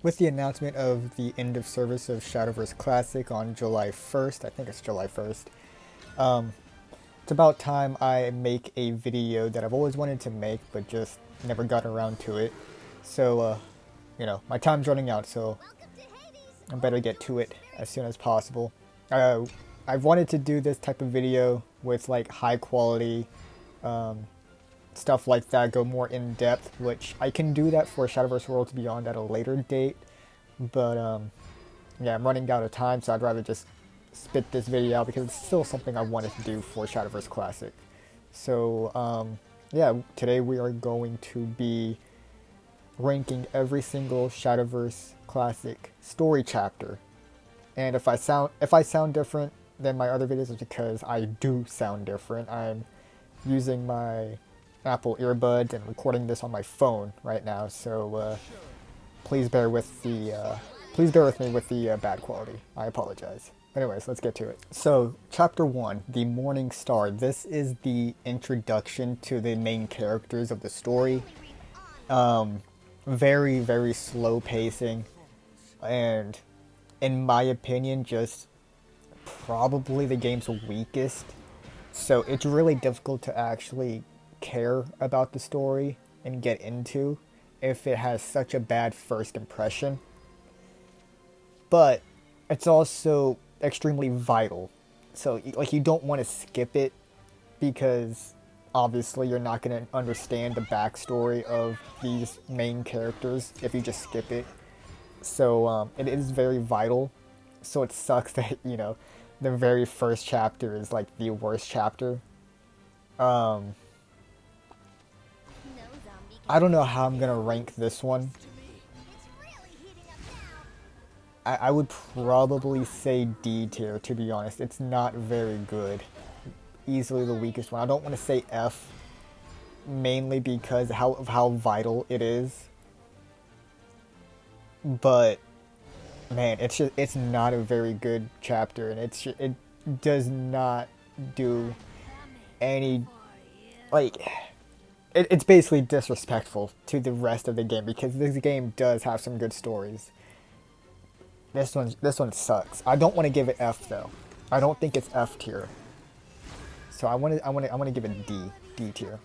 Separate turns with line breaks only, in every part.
With the announcement of the end of service of Shadowverse Classic on July 1st, I think it's July 1st, um, it's about time I make a video that I've always wanted to make but just never got around to it. So, my time's running out, so I better get to it as soon as possible. I've wanted to do this type of video with like high quality um, stuff like that, go more in depth, which I can do that for Shadowverse Worlds Beyond at a later date. But yeah, I'm running out of time, so I'd rather just spit this video out because it's still something I wanted to do for Shadowverse Classic. So yeah, today we are going to be ranking every single Shadowverse Classic story chapter. And if I sound different than my other videos, it's because I do sound different. I'm using my Apple earbuds and recording this on my phone right now, so please bear with the please bear with me with the bad quality. I apologize. Anyways, let's get to it. So, chapter 1, The Morning Star. This is the introduction to the main characters of the story. Very, very slow pacing, and in my opinion, just probably the game's weakest. So, it's really difficult to actually care about the story and get into if it has such a bad first impression. But it's also extremely vital. So like you don't want to skip it because obviously you're not going to understand the backstory of these main characters if you just skip it. So it is very vital. So it sucks that the very first chapter is like the worst chapter. Um, I don't know how I'm gonna rank this one. I would probably say D tier, to be honest. It's not very good. Easily the weakest one. I don't want to say F, mainly because of how vital it is. But man, it's not a very good chapter, and it does not do any like it's basically disrespectful to the rest of the game because this game does have some good stories. This one sucks. I don't want to give it F though. I don't think it's F tier. So I want to give it D tier.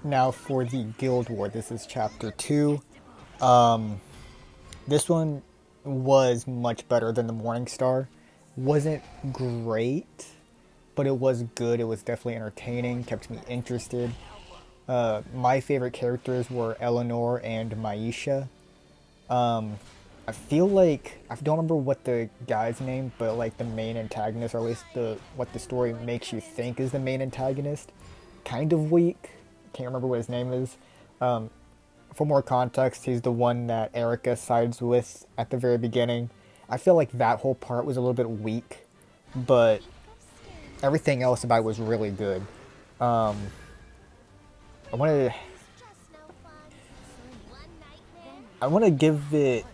Now for the Guild War, this is chapter 2. This one was much better than the Morning Star. Wasn't great, but it was good. It was definitely entertaining, kept me interested. My favorite characters were Eleanor and Maisha. I feel like I don't remember what the guy's name, but like the main antagonist, or at least the what the story makes you think is the main antagonist, kind of weak. Can't remember what his name is. Um, for more context, he's the one that Erica sides with at the very beginning. I feel like that whole part was a little bit weak, but everything else about it was really good. Um, I want to I want to give it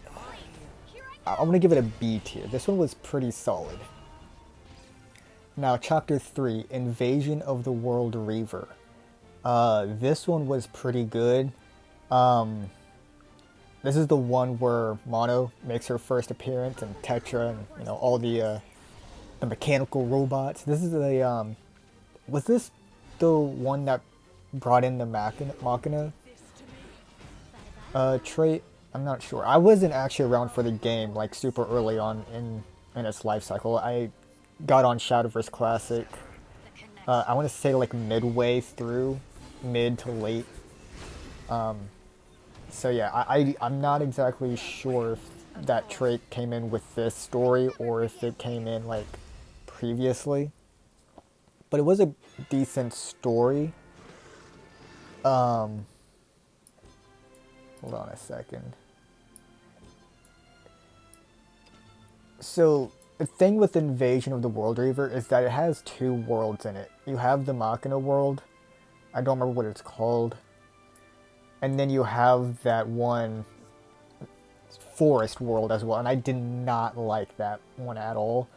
I want to give it a B tier. This one was pretty solid. Now, chapter 3, Invasion of the World Reaver. This one was pretty good. Um, this is the one where Mono makes her first appearance, and Tetra, and all the mechanical robots. This is was this the one that brought in the Machina trait? I'm not sure. I wasn't actually around for the game like super early on in its life cycle. I got on Shadowverse Classic. I want to say like midway through, mid to late. So yeah, I'm not exactly sure if that trait came in with this story or if it came in like previously. But it was a decent story. Um, Hold on a second. So the thing with Invasion of the World Reaver is that it has two worlds in it. You have the Machina world. I don't remember what it's called. And then you have that one forest world as well, and I did not like that one at all.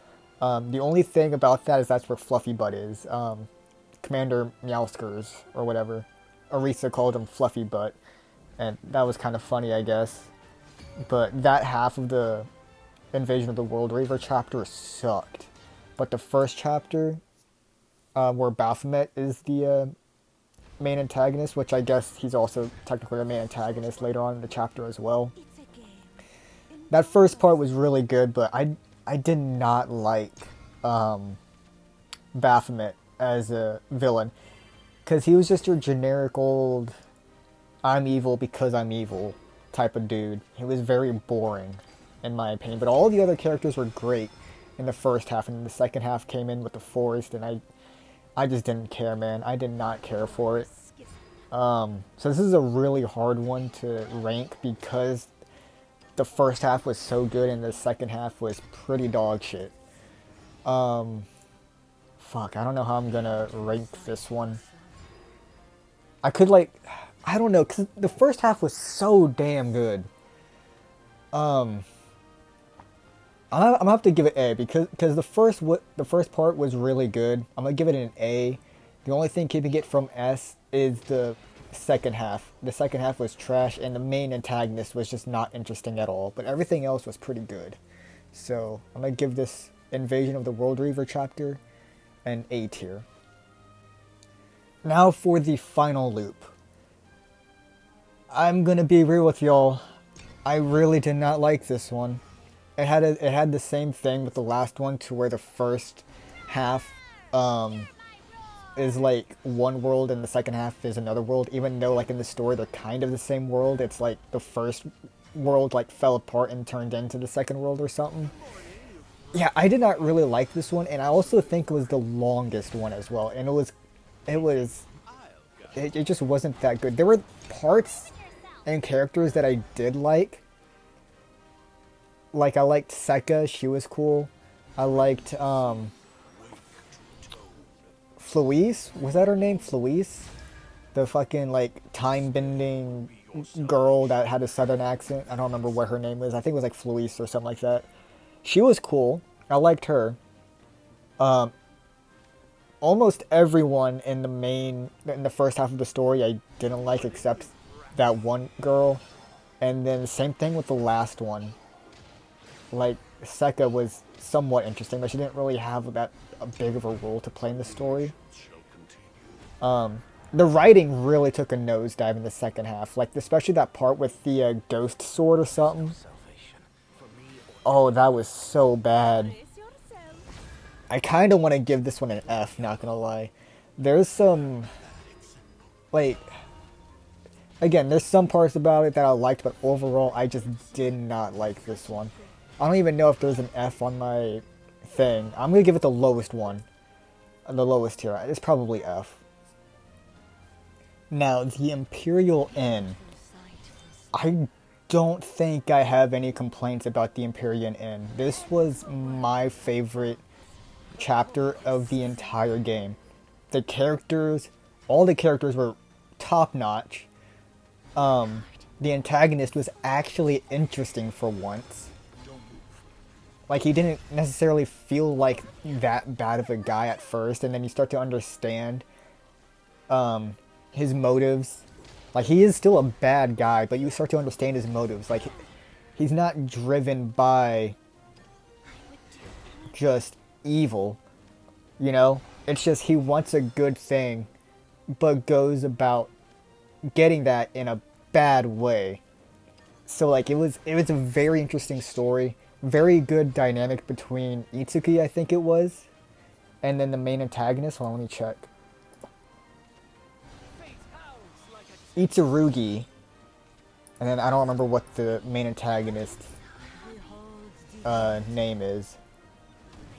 The only thing about that is that's where Fluffy Butt is. Commander Meowskers, or whatever. Arisa called him Fluffy Butt. and that was kind of funny, I guess. But that half of the Invasion of the World Reaver chapter sucked. But the first chapter, where Baphomet is the main antagonist, which I guess he's also technically the main antagonist later on in the chapter as well. That first part was really good, but I did not like Baphomet as a villain, because he was just your generic old I'm evil because I'm evil type of dude. He was very boring in my opinion, but all the other characters were great in the first half, and the second half came in with the forest, and I just didn't care, man. I did not care for it. So this is a really hard one to rank because the first half was so good and the second half was pretty dog shit. Fuck, I don't know how I'm gonna rank this one. I could I don't know, cause the first half was so damn good. I'm gonna have to give it A because the first part was really good. I'm gonna give it an A. The only thing keeping it from S is the second half. The second half was trash, and the main antagonist was just not interesting at all. But everything else was pretty good. So I'm gonna give this Invasion of the World Reaver chapter an A tier. Now for the final loop. I'm gonna be real with y'all. I really did not like this one. It had the same thing with the last one, to where the first half is like one world and the second half is another world, even though like in the story they're kind of the same world. It's like the first world like fell apart and turned into the second world or something. Yeah, I did not really like this one, and I also think it was the longest one as well, and it just wasn't that good. There were parts and characters that I did like. Like I liked Sekka, she was cool. I liked Fluise, was that her name? Fluise? The fucking like time bending girl that had a southern accent. I don't remember what her name was. I think it was like Fluise or something like that. She was cool. I liked her. Almost everyone in the first half of the story I didn't like, except that one girl. And then same thing with the last one. Like, Sekka was somewhat interesting, but she didn't really have that big of a role to play in the story. The writing really took a nosedive in the second half, like especially that part with the ghost sword or something. Oh, that was so bad. I kind of want to give this one an F, not gonna lie. There's some, like, again, there's some parts about it that I liked, but overall, I just did not like this one. I don't even know if there's an F on my thing. I'm gonna give it the lowest one. The lowest tier. It's probably F. Now, the Imperial Inn. I don't think I have any complaints about the Imperial Inn. This was my favorite chapter of the entire game. The characters, all the characters were top notch. The antagonist was actually interesting for once. Like, he didn't necessarily feel like that bad of a guy at first, and then you start to understand his motives. Like, he is still a bad guy, but you start to understand his motives. Like, he's not driven by just evil, you know? It's just he wants a good thing, but goes about getting that in a bad way. So, like, it was a very interesting story. Very good dynamic between Itsuki, I think it was, and then the main antagonist. Hold on, let me check. Itsurugi, and then I don't remember what the main antagonist name is.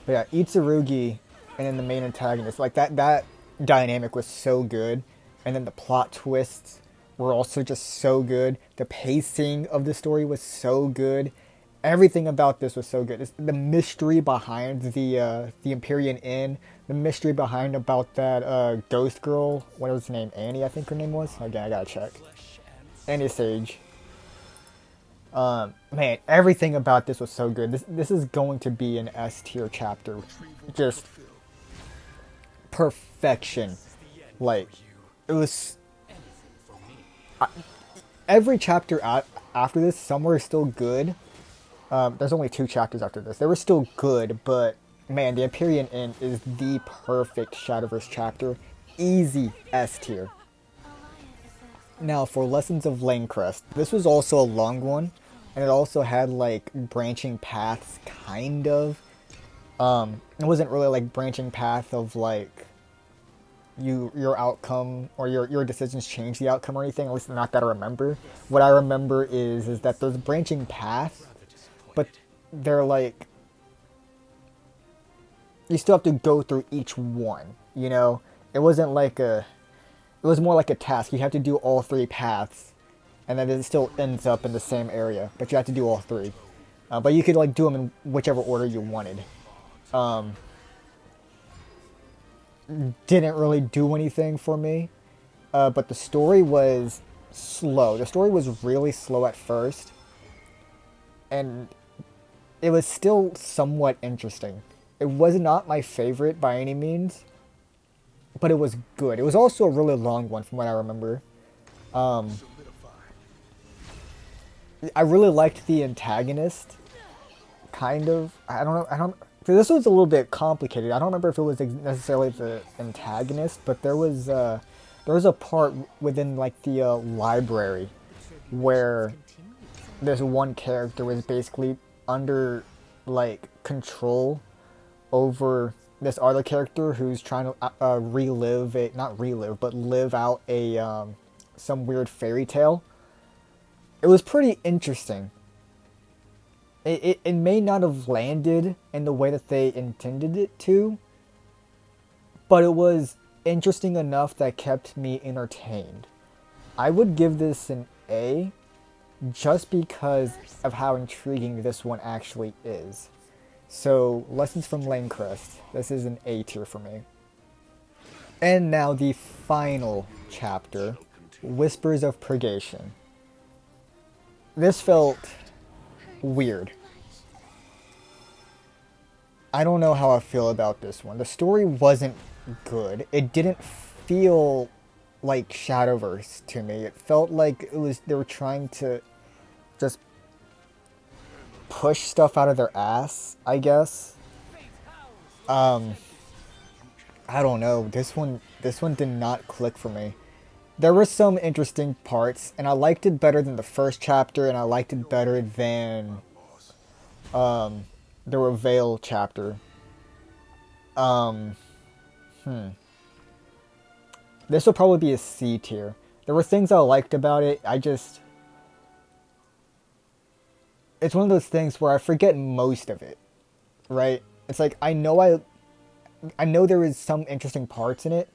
But yeah, Itsurugi, and then the main antagonist. Like, that dynamic was so good, and then the plot twists were also just so good. The pacing of the story was so good. Everything about this was so good. The mystery behind the Empyrean Inn, the mystery behind about that ghost girl. What was her name? Annie, I think her name was. Again, I gotta check. Annie Sage. Man, everything about this was so good. This is going to be an S tier chapter. Just perfection. Like, it was. every chapter after this, some were still good. There's only 2 chapters after this. They were still good, but man, the Empyrean Inn is the perfect Shadowverse chapter. Easy S tier. Now, for Lessons of Lanecrest, this was also a long one, and it also had like branching paths, kind of. It wasn't really like branching path of like your outcome or your decisions change the outcome or anything. At least not that I remember. What I remember is that there's branching paths, but they're like you still have to go through each one. You know, it wasn't like a. It was more like a task. You have to do all 3 paths, and then it still ends up in the same area, but you have to do all 3. But you could like do them in whichever order you wanted. Didn't really do anything for me, but the story was slow. The story was really slow at first, and it was still somewhat interesting. It was not my favorite by any means, but it was good. It was also a really long one from what I remember. I really liked the antagonist, kind of. I don't know. This was a little bit complicated. I don't remember if it was necessarily the antagonist, but there was a part within like the library where this one character was basically under like control over this other character who's trying to live out a some weird fairy tale. It was pretty interesting. It may not have landed in the way that they intended it to, but it was interesting enough that kept me entertained. I would give this an A just because of how intriguing this one actually is. So, Lessons from Lanecrest. This is an A tier for me. And now the final chapter, Whispers of Purgation. This felt weird. I don't know how I feel about this one. The story wasn't good. It didn't feel like Shadowverse to me. It felt like they were trying to just push stuff out of their ass, I guess. I don't know. This one did not click for me. There were some interesting parts, and I liked it better than the first chapter, and I liked it better than the Reveal chapter. This will probably be a C tier. There were things I liked about it. It's one of those things where I forget most of it, right? It's like I know there is some interesting parts in it,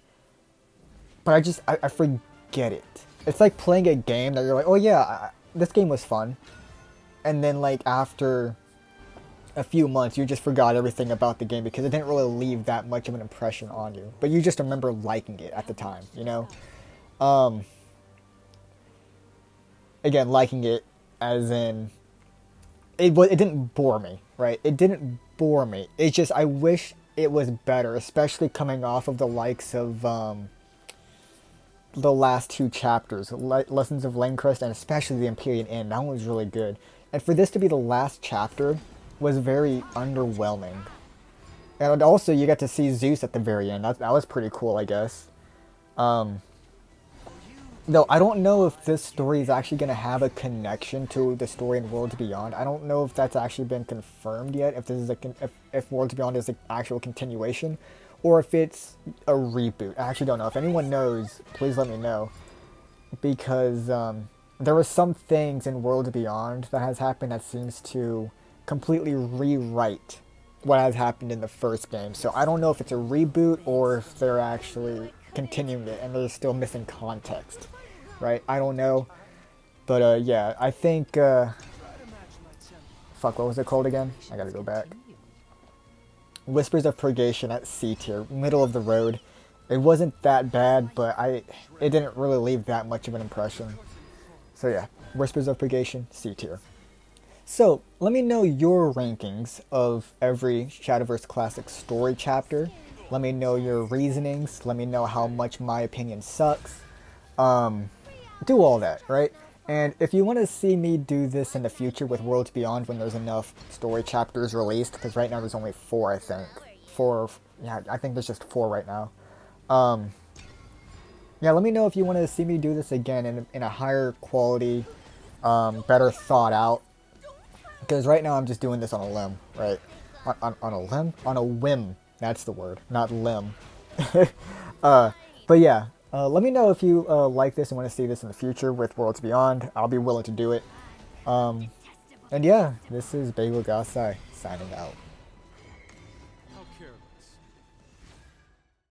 but I forget it. It's like playing a game that you're like, oh yeah, this game was fun, and then like after a few months, you just forgot everything about the game because it didn't really leave that much of an impression on you. But you just remember liking it at the time, you know? Again, liking it as in it didn't bore me, right? It didn't bore me. It's just I wish it was better, especially coming off of the likes of the last 2 chapters, Lessons of Lanecrest and especially the Empyrean Inn. That one was really good. And for this to be the last chapter was very underwhelming. And also you got to see Zeus at the very end. That was pretty cool, I guess. Though I don't know if this story is actually going to have a connection to the story in Worlds Beyond. I don't know if that's actually been confirmed yet. If this is if Worlds Beyond is an actual continuation, or if it's a reboot. I actually don't know. If anyone knows, please let me know, because there were some things in Worlds Beyond that has happened that seems to completely rewrite what has happened in the first game. So I don't know if it's a reboot or if they're actually continuing it and they're still missing context, right? I don't know, but yeah, I think fuck, what was it called again? I gotta go back. Whispers of Purgation at C tier, middle of the road. It wasn't that bad, but it didn't really leave that much of an impression. So yeah, Whispers of Purgation, C tier. So, let me know your rankings of every Shadowverse Classic story chapter. Let me know your reasonings. Let me know how much my opinion sucks. Do all that, right? And if you want to see me do this in the future with Worlds Beyond when there's enough story chapters released, because right now there's only 4, I think. 4, yeah, I think there's just 4 right now. Um, yeah, let me know if you want to see me do this again in a higher quality, better thought out. Because right now I'm just doing this on a limb, right? On a limb? On a whim. That's the word, not limb. uh, but yeah, let me know if you like this and want to see this in the future with Worlds Beyond. I'll be willing to do it. And yeah, this is Bagel Gasai signing out.